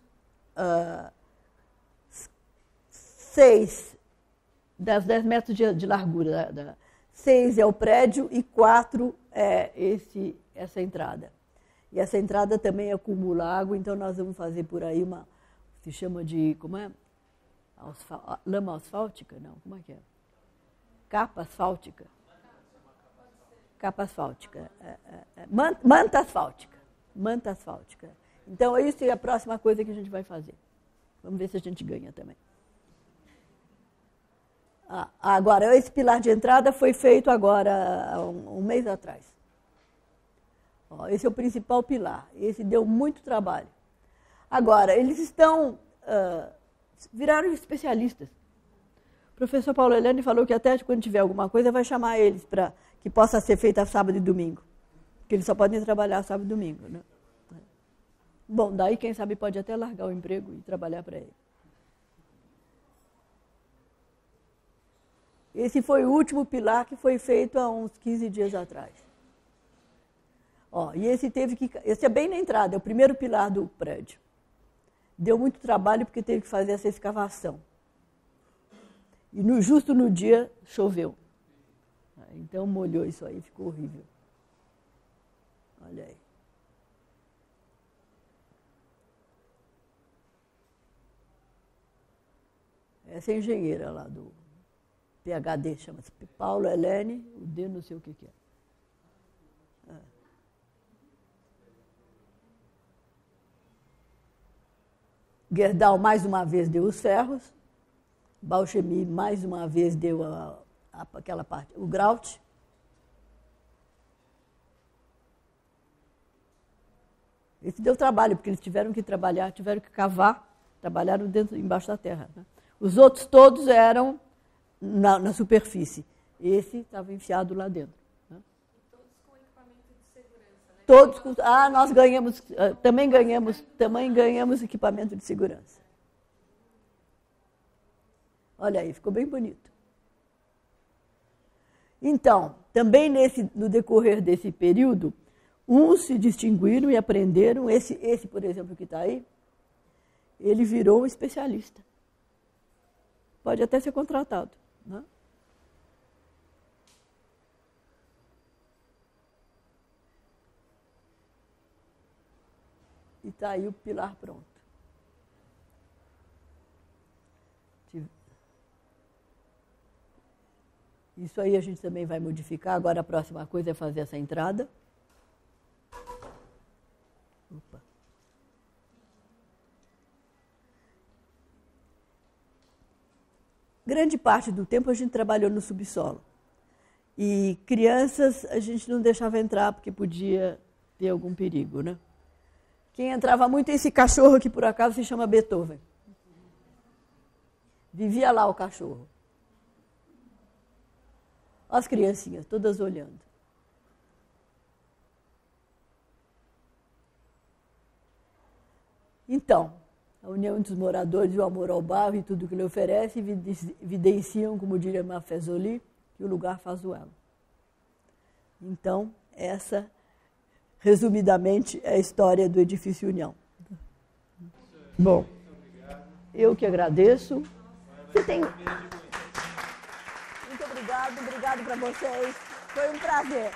10 metros de largura, 6 é o prédio e 4 é essa entrada. E essa entrada também acumula água, então nós vamos fazer por aí se chama de, como é? Lama asfáltica? Não, como é que é? Capa asfáltica. Capa asfáltica. Manta asfáltica. Manta asfáltica. Então, isso é a próxima coisa que a gente vai fazer. Vamos ver se a gente ganha também. Agora, esse pilar de entrada foi feito agora, um mês atrás. Esse é o principal pilar. Esse deu muito trabalho. Agora, eles viraram especialistas. O professor Paulo Helene falou que até quando tiver alguma coisa, vai chamar eles para que possa ser feita sábado e domingo. Porque eles só podem trabalhar sábado e domingo, né? Bom, daí quem sabe pode até largar o emprego e trabalhar para ele. Esse foi o último pilar que foi feito há uns 15 dias atrás. E esse é bem na entrada, é o primeiro pilar do prédio. Deu muito trabalho porque teve que fazer essa escavação. E justo no dia choveu. Então molhou isso aí, ficou horrível. Olha aí. Essa é a engenheira lá do PhD, chama-se Paulo Helene, o D não sei o que é. Gerdau mais uma vez deu os ferros, Bauchemy mais uma vez deu aquela parte, o grout. Esse deu trabalho, porque eles tiveram que trabalhar, tiveram que cavar, trabalharam embaixo da terra. Né? Os outros todos eram na superfície. Esse estava enfiado lá dentro. Né? E todos com equipamento de segurança, né? Todos, nós ganhamos, também ganhamos equipamento de segurança. Olha aí, ficou bem bonito. Então, também no decorrer desse período, uns se distinguiram e aprenderam. Esse por exemplo, que está aí, ele virou um especialista. Pode até ser contratado, né? E está aí o pilar pronto. Isso aí a gente também vai modificar. Agora a próxima coisa é fazer essa entrada. Opa. Grande parte do tempo a gente trabalhou no subsolo. E crianças a gente não deixava entrar porque podia ter algum perigo, né? Quem entrava muito é esse cachorro que por acaso se chama Beethoven. Vivia lá o cachorro. As criancinhas, todas olhando. Então, a união entre os moradores e o amor ao bairro e tudo que lhe oferece evidenciam, como diria Mafezoli, que o lugar faz o elo. Então, essa, resumidamente, é a história do Edifício União. Bom, eu que agradeço. Você tem... Muito obrigado para vocês. Foi um prazer.